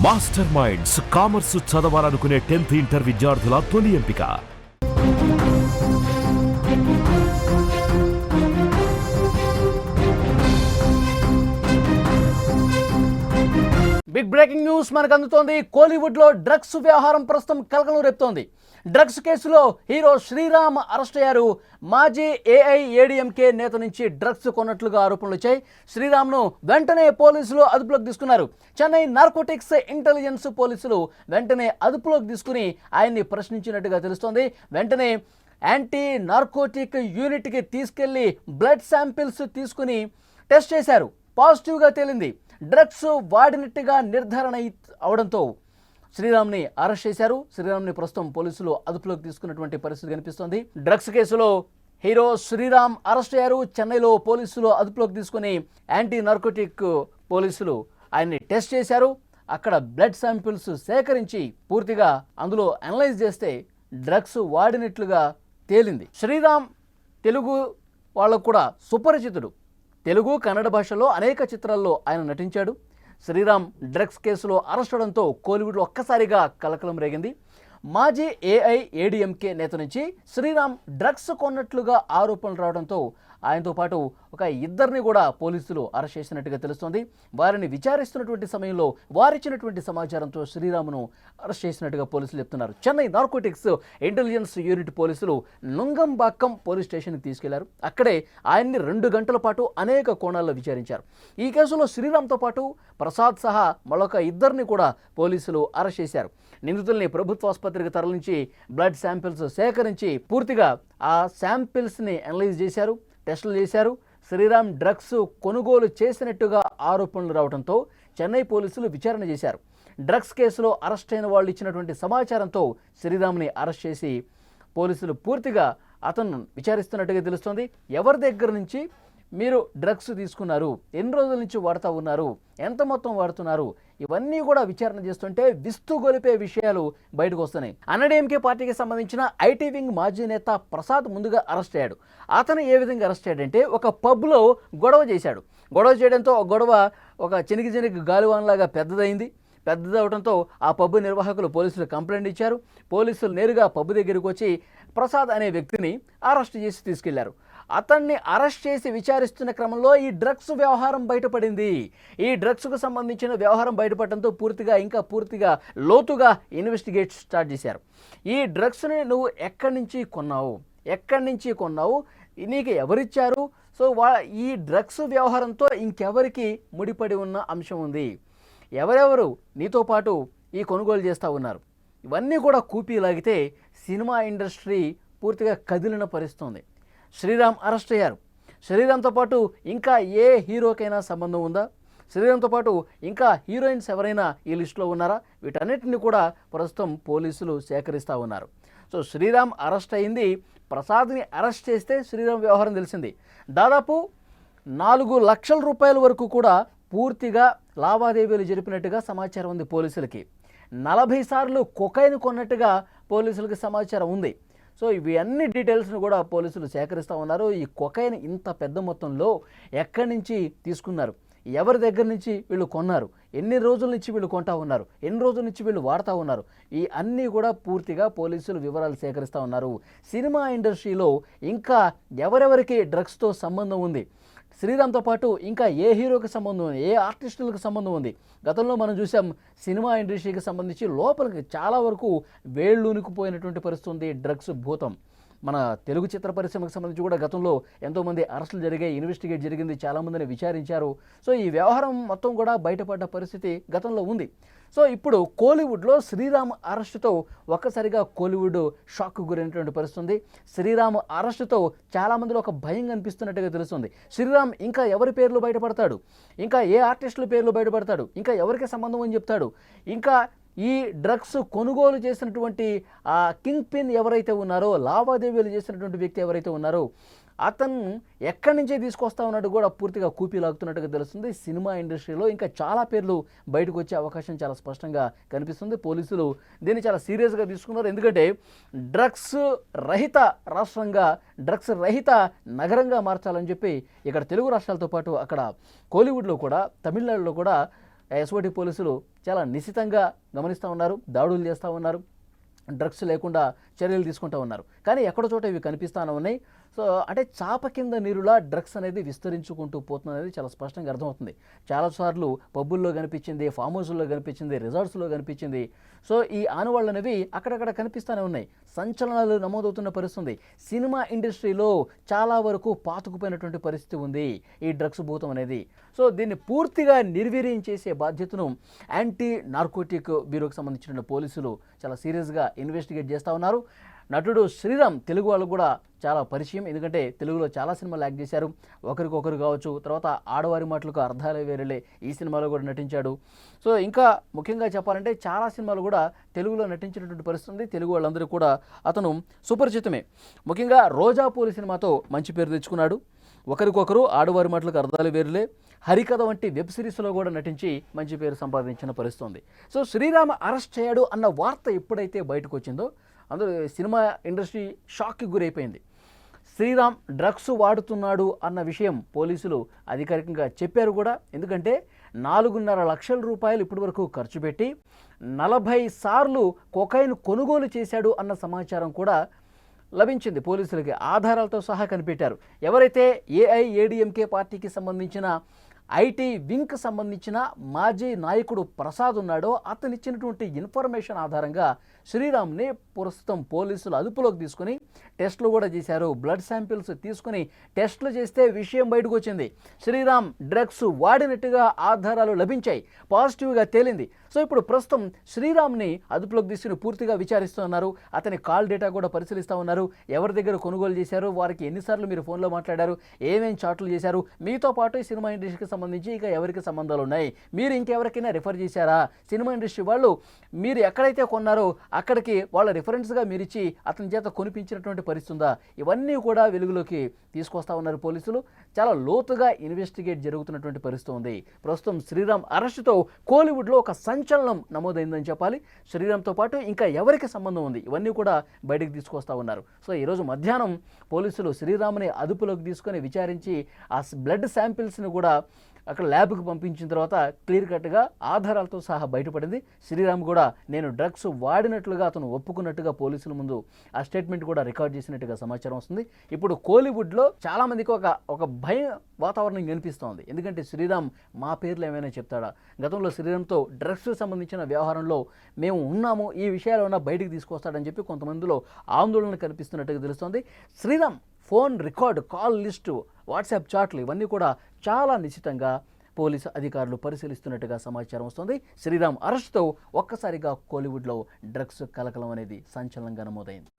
Master minds commerce చదవాలనుకునే 10th inter విద్యార్థుల తొలి ఎంపిక. బిగ్ బ్రేకింగ్ న్యూస్ మనకు అందుతోంది. కోలీవుడ్ లో డ్రగ్స్ వ్యవహారం ప్రస్తుతం కలకలం రేపుతోంది. డ్రగ్స్ కేసులో హీరో శ్రీరామ్ అరెస్ట్ అయ్యారు. మాజీ ఏఐఏడీఎంకే నేత నుంచి డ్రగ్స్ కొన్నట్లుగా ఆరోపణలు వచ్చాయి. శ్రీరామ్ను వెంటనే పోలీసులు అదుపులోకి తీసుకున్నారు. చెన్నై నార్కోటిక్స్ ఇంటెలిజెన్స్ పోలీసులు వెంటనే అదుపులోకి తీసుకుని ఆయన్ని ప్రశ్నించినట్టుగా తెలుస్తోంది. వెంటనే యాంటీ నార్కోటిక్ యూనిట్కి తీసుకెళ్లి బ్లడ్ శాంపిల్స్ తీసుకుని టెస్ట్ చేశారు. పాజిటివ్గా తేలింది. డ్రగ్స్ వాడినట్టుగా నిర్ధారణ అవడంతో శ్రీరామ్ని అరెస్ట్ చేశారు. శ్రీరామ్ని ప్రస్తుతం పోలీసులు అదుపులోకి తీసుకున్నటువంటి పరిస్థితి కనిపిస్తోంది. డ్రగ్స్ కేసులో హీరో శ్రీరామ్ అరెస్ట్ అయ్యారు. చెన్నైలో పోలీసులు అదుపులోకి తీసుకుని యాంటీ నార్కోటిక్ పోలీసులు ఆయన్ని టెస్ట్ చేశారు. అక్కడ బ్లడ్ శాంపిల్స్ సేకరించి పూర్తిగా అందులో అనలైజ్ చేస్తే డ్రగ్స్ వాడినట్లుగా తేలింది. శ్రీరామ్ తెలుగు వాళ్ళకు కూడా సుపరిచితుడు. తెలుగు, కన్నడ భాషలో అనేక చిత్రాల్లో ఆయన నటించాడు. శ్రీరామ్ డ్రగ్స్ కేసులో అరెస్ట్ అవడంతో కోలీవుడ్లో ఒక్కసారిగా కలకలం రేగింది. మాజీ ఏఐఏడీఎంకే నేత నుంచి శ్రీరామ్ డ్రగ్స్ కొన్నట్లుగా ఆరోపణలు రావడంతో ఆయనతో పాటు ఒక ఇద్దరిని కూడా పోలీసులు అరెస్ట్ చేసినట్టుగా తెలుస్తోంది. వారిని విచారిస్తున్నటువంటి సమయంలో వారిచ్చినటువంటి సమాచారంతో శ్రీరామ్ను అరెస్ట్ చేసినట్టుగా పోలీసులు చెప్తున్నారు. చెన్నై నార్కోటిక్స్ ఇంటెలిజెన్స్ యూనిట్ పోలీసులు నుంగంబాక్కం పోలీస్ స్టేషన్కి తీసుకెళ్లారు. అక్కడే ఆయన్ని 2 గంటల పాటు అనేక కోణాల్లో విచారించారు. ఈ కేసులో శ్రీరామ్తో పాటు ప్రసాద్ సహా మరొక ఇద్దరిని కూడా పోలీసులు అరెస్ట్ చేశారు. నిందితుల్ని ప్రభుత్వ ఆసుపత్రికి తరలించి బ్లడ్ శాంపిల్స్ సేకరించి పూర్తిగా ఆ శాంపిల్స్ని అనలైజ్ చేశారు, టెస్టులు చేశారు. శ్రీరామ్ డ్రగ్స్ కొనుగోలు చేసినట్టుగా ఆరోపణలు రావడంతో చెన్నై పోలీసులు విచారణ చేశారు. డ్రగ్స్ కేసులో అరెస్ట్ అయిన వాళ్ళు ఇచ్చినటువంటి సమాచారంతో శ్రీరామ్ని అరెస్ట్ చేసి పోలీసులు పూర్తిగా అతను విచారిస్తున్నట్టుగా తెలుస్తోంది. ఎవరి దగ్గర నుంచి మీరు డ్రగ్స్ తీసుకున్నారు, ఎన్ని రోజుల నుంచి వాడుతూ ఉన్నారు, ఎంత మొత్తం వాడుతున్నారు, ఇవన్నీ కూడా విచారణ చేస్తుంటే విస్తుగొలిపే విషయాలు బయటకు వస్తున్నాయి. అన్నాడీఎంకే పార్టీకి సంబంధించిన ఐటీ వింగ్ మాజీ నేత ప్రసాద్ ముందుగా అరెస్ట్ అయ్యాడు. అతను ఏ విధంగా అరెస్ట్ అయ్యాడంటే ఒక పబ్లో గొడవ చేశాడు. గొడవ చేయడంతో గొడవ ఒక చినికి గాలివాన్లాగా పెద్దదవడంతో ఆ పబ్ నిర్వాహకులు పోలీసులు కంప్లైంట్ ఇచ్చారు. పోలీసులు నేరుగా పబ్ దగ్గరికి వచ్చి ప్రసాద్ అనే వ్యక్తిని అరెస్ట్ చేసి తీసుకెళ్లారు. అతన్ని అరెస్ట్ చేసి విచారిస్తున్న క్రమంలో ఈ డ్రగ్స్ వ్యవహారం బయటపడింది. ఈ డ్రగ్స్కు సంబంధించిన వ్యవహారం బయటపడడంతో పూర్తిగా లోతుగా ఇన్వెస్టిగేట్ స్టార్ట్ చేశారు. ఈ డ్రగ్స్ని నువ్వు ఎక్కడి నుంచి కొన్నావు, నీకు ఎవరిచ్చారు, సో ఈ డ్రగ్స్ వ్యవహారంతో ఇంకెవరికి ముడిపడి ఉన్న అంశం ఉంది, ఎవరెవరు నీతో పాటు ఈ కొనుగోలు చేస్తూ ఉన్నారు, ఇవన్నీ కూడా కూపీ లాగితే సినిమా ఇండస్ట్రీ పూర్తిగా కదిలిన పరిస్థితుంది. శ్రీరామ్ అరెస్ట్ అయ్యారు. శ్రీరామ్తో పాటు ఇంకా ఏ హీరోకైనా సంబంధం ఉందా, శ్రీరామ్తో పాటు ఇంకా హీరోయిన్స్ ఎవరైనా ఈ లిస్టులో ఉన్నారా, వీటన్నిటిని కూడా ప్రస్తుతం పోలీసులు సేకరిస్తూ ఉన్నారు. సో శ్రీరామ్ అరెస్ట్ అయింది. ప్రసాద్ని అరెస్ట్ చేస్తే శ్రీరామ్ వ్యవహారం తెలిసింది. దాదాపు 4 లక్షల రూపాయల వరకు కూడా పూర్తిగా లావాదేవీలు జరిపినట్టుగా సమాచారం ఉంది పోలీసులకి. 40 సార్లు కొకైన్ కొన్నట్టుగా పోలీసులకి సమాచారం ఉంది. సో ఇవి అన్ని డీటెయిల్స్ను కూడా పోలీసులు సేకరిస్తూ ఉన్నారు. ఈ కొకైన్ ఇంత పెద్ద మొత్తంలో ఎక్కడి నుంచి తీసుకున్నారు, ఎవరి దగ్గర నుంచి వీళ్ళు కొన్నారు, ఎన్ని రోజుల నుంచి వీళ్ళు కొంటా ఉన్నారు, ఎన్ని రోజుల నుంచి వీళ్ళు వాడుతూ ఉన్నారు, ఈ అన్నీ కూడా పూర్తిగా పోలీసులు వివరాలు సేకరిస్తూ ఉన్నారు. సినిమా ఇండస్ట్రీలో ఇంకా ఎవరెవరికి డ్రగ్స్తో సంబంధం ఉంది, శ్రీరామ్తో పాటు ఇంకా ఏ హీరోకి సంబంధం ఉంది, ఏ ఆర్టిస్టులకు సంబంధం ఉంది. గతంలో మనం చూసాం సినిమా ఇండస్ట్రీకి సంబంధించి లోపలికి చాలా వరకు వేళ్ళూనికిపోయినటువంటి పరిస్థితి ఉంది డ్రగ్స్ భూతం. మన తెలుగు చిత్ర పరిశ్రమకు సంబంధించి కూడా గతంలో ఎంతోమంది అరెస్టులు జరిగాయి, ఇన్వెస్టిగేట్ జరిగింది, చాలామందిని విచారించారు. సో ఈ వ్యవహారం మొత్తం కూడా బయటపడ్డ పరిస్థితి గతంలో ఉంది. సో ఇప్పుడు కోలీవుడ్లో శ్రీరామ్ అరెస్టుతో ఒక్కసారిగా కోలీవుడ్ షాక్ గురైనటువంటి పరిస్థితుంది. శ్రీరామ్ అరెస్టుతో చాలామందిలో ఒక భయం కనిపిస్తున్నట్టుగా తెలుస్తుంది. శ్రీరామ్ ఇంకా ఎవరి పేర్లు బయటపడతాడు, ఇంకా ఏ ఆర్టిస్టుల పేర్లు బయటపడతాడు, ఇంకా ఎవరికి సంబంధం అని చెప్తాడు, ఇంకా ఈ డ్రగ్స్ కొనుగోలు చేసినటువంటి ఆ కింగ్ పిన్ ఎవరైతే ఉన్నారో, లావాదేవీలు చేసినటువంటి వ్యక్తి ఎవరైతే ఉన్నారో అతను ఎక్కడి నుంచే తీసుకొస్తా ఉన్నట్టు కూడా పూర్తిగా కూపీ లాగుతున్నట్టుగా తెలుస్తుంది. సినిమా ఇండస్ట్రీలో ఇంకా చాలా పేర్లు బయటకు వచ్చే అవకాశం చాలా స్పష్టంగా కనిపిస్తుంది. పోలీసులు దీన్ని చాలా సీరియస్గా తీసుకున్నారు. ఎందుకంటే డ్రగ్స్ రహిత రాష్ట్రంగా, డ్రగ్స్ రహిత నగరంగా మార్చాలని చెప్పి ఇక్కడ తెలుగు రాష్ట్రాలతో పాటు అక్కడ కోలీవుడ్లో కూడా, తమిళనాడులో కూడా ఎస్ఓటి పోలీసులు చాలా నిశితంగా గమనిస్తూ ఉన్నారు, దాడులు చేస్తూ ఉన్నారు, డ్రగ్స్ లేకుండా చర్యలు తీసుకుంటూ ఉన్నారు. కానీ ఎక్కడో చోట ఇవి కనిపిస్తూనే ఉన్నాయి. సో అంటే చాప కింద నీరులా డ్రగ్స్ అనేది విస్తరించుకుంటూ పోతుంది అనేది చాలా స్పష్టంగా అర్థమవుతుంది. చాలాసార్లు పబ్బుల్లో కనిపించింది, ఫామ్ హౌస్లో కనిపించింది, రిసార్ట్స్లో కనిపించింది. సో ఈ ఆనవాళ్ళు అనేవి అక్కడక్కడ కనిపిస్తూనే ఉన్నాయి. సంచలనాలు నమోదవుతున్న పరిస్థితి. సినిమా ఇండస్ట్రీలో చాలా వరకు పాతుకుపోయినటువంటి పరిస్థితి ఉంది ఈ డ్రగ్స్ భూతం అనేది. సో దీన్ని పూర్తిగా నిర్వీర్యం చేసే బాధ్యతను యాంటీ నార్కోటిక్ బ్యూరోకి సంబంధించిన పోలీసులు చాలా సీరియస్గా ఇన్వెస్టిగేట్ చేస్తూ ఉన్నారు. నటుడు శ్రీరామ్ తెలుగు వాళ్ళకు కూడా చాలా పరిచయం, ఎందుకంటే తెలుగులో చాలా సినిమాలు యాక్ట్ చేశారు. ఒకరికొకరు కావచ్చు, తర్వాత ఆడవారి మాటలకు అర్థాలే వేరేలే ఈ సినిమాలో కూడా నటించాడు. సో ఇంకా ముఖ్యంగా చెప్పాలంటే చాలా సినిమాలు కూడా తెలుగులో నటించినటువంటి పరిస్థితి ఉంది. తెలుగు వాళ్ళందరూ కూడా అతను సుపరిచితమే. ముఖ్యంగా రోజాపూరి సినిమాతో మంచి పేరు తెచ్చుకున్నాడు. ఒకరికొకరు ఆడవారి మాటలకు అర్థాలు వేరులే, హరికథ వంటి వెబ్ సిరీస్లో కూడా నటించి మంచి పేరు సంపాదించిన పరిస్థితి ఉంది. సో శ్రీరామ్ అరెస్ట్ అయ్యాడు అన్న వార్త ఎప్పుడైతే బయటకు వచ్చిందో అందరూ సినిమా ఇండస్ట్రీ షాక్కి గురైపోయింది. శ్రీరామ్ డ్రగ్స్ వాడుతున్నాడు అన్న విషయం పోలీసులు అధికారికంగా చెప్పారు కూడా. ఎందుకంటే 4.5 లక్షల రూపాయలు ఇప్పటివరకు ఖర్చు పెట్టి 40 సార్లు కొకైన్ కొనుగోలు చేశాడు అన్న సమాచారం కూడా లభించింది పోలీసులకి. ఆధారాలతో సహా కనిపెట్టారు. ఎవరైతే ఏఐఏడీఎంకే పార్టీకి సంబంధించిన ఐటీ వింగ్కి సంబంధించిన మాజీ నాయకుడు ప్రసాద్ ఉన్నాడో అతనిచ్చినటువంటి ఇన్ఫర్మేషన్ ఆధారంగా శ్రీరామ్ని ప్రస్తుతం పోలీసులు అదుపులోకి తీసుకుని టెస్టులు కూడా చేశారు. బ్లడ్ శాంపిల్స్ తీసుకుని టెస్టులు చేస్తే విషయం బయటకు వచ్చింది. శ్రీరామ్ డ్రగ్స్ వాడినట్టుగా ఆధారాలు లభించాయి, పాజిటివ్గా తేలింది. సో ఇప్పుడు ప్రస్తుతం శ్రీరామ్ని అదుపులోకి తీసుకుని పూర్తిగా విచారిస్తున్నారు. అతని కాల్ డేటా కూడా పరిశీలిస్తూ ఉన్నారు. ఎవరి దగ్గర కొనుగోలు చేశారు, వారికి ఎన్నిసార్లు మీరు ఫోన్లో మాట్లాడారు, ఏమేం చాట్లు చేశారు, మీతో పాటు ఈ సినిమా ఇండస్ట్రీకి సంబంధించి ఇక ఎవరికి సంబంధాలు ఉన్నాయి, మీరు ఇంకెవరికైనా రిఫర్ చేశారా, సినిమా ఇండస్ట్రీ వాళ్ళు మీరు ఎక్కడైతే కొన్నారో అక్కడికి వాళ్ళ రిఫరెన్స్గా మీరు ఇచ్చి అతని చేత కొనిపించినటువంటి పరిస్థితి ఉందా, ఇవన్నీ కూడా వెలుగులోకి తీసుకొస్తా ఉన్నారు పోలీసులు. చాలా లోతుగా ఇన్వెస్టిగేట్ జరుగుతున్నటువంటి పరిస్థితి ఉంది. ప్రస్తుతం శ్రీరామ్ అరెస్టుతో కోలీవుడ్లో ఒక సంచలనం నమోదైందని చెప్పాలి. శ్రీరామ్తో పాటు ఇంకా ఎవరికి సంబంధం ఉంది, ఇవన్నీ కూడా బయటకు తీసుకొస్తా ఉన్నారు. సో ఈరోజు మధ్యాహ్నం పోలీసులు శ్రీరామ్ని అదుపులోకి తీసుకొని విచారించి ఆ బ్లడ్ శాంపిల్స్ని కూడా అక్కడ ల్యాబ్కి పంపించిన తర్వాత క్లియర్ కట్గా ఆధారాలతో సహా బయటపడింది. శ్రీరామ్ కూడా నేను డ్రగ్స్ వాడినట్లుగా అతను ఒప్పుకున్నట్టుగా పోలీసుల ముందు ఆ స్టేట్మెంట్ కూడా రికార్డ్ చేసినట్టుగా సమాచారం వస్తుంది. ఇప్పుడు కోలీవుడ్లో చాలామందికి ఒక భయం వాతావరణం కనిపిస్తోంది. ఎందుకంటే శ్రీరామ్ మా పేర్లు ఏమైనా చెప్తాడా, గతంలో శ్రీరామ్తో డ్రగ్స్ సంబంధించిన వ్యవహారంలో మేము ఉన్నాము, ఈ విషయాలు ఏమైనా బయటికి తీసుకొస్తాడని చెప్పి కొంతమందిలో ఆందోళన కనిపిస్తున్నట్టుగా తెలుస్తోంది. Sriram phone record, call list, WhatsApp చాట్లు ఇవన్నీ కూడా చాలా నిశితంగా పోలీసు అధికారులు పరిశీలిస్తున్నట్టుగా సమాచారం వస్తుంది. శ్రీరామ్ అరెస్టుతో ఒక్కసారిగా కోలీవుడ్లో డ్రగ్స్ కలకలం అనేది సంచలనంగా నమోదైంది.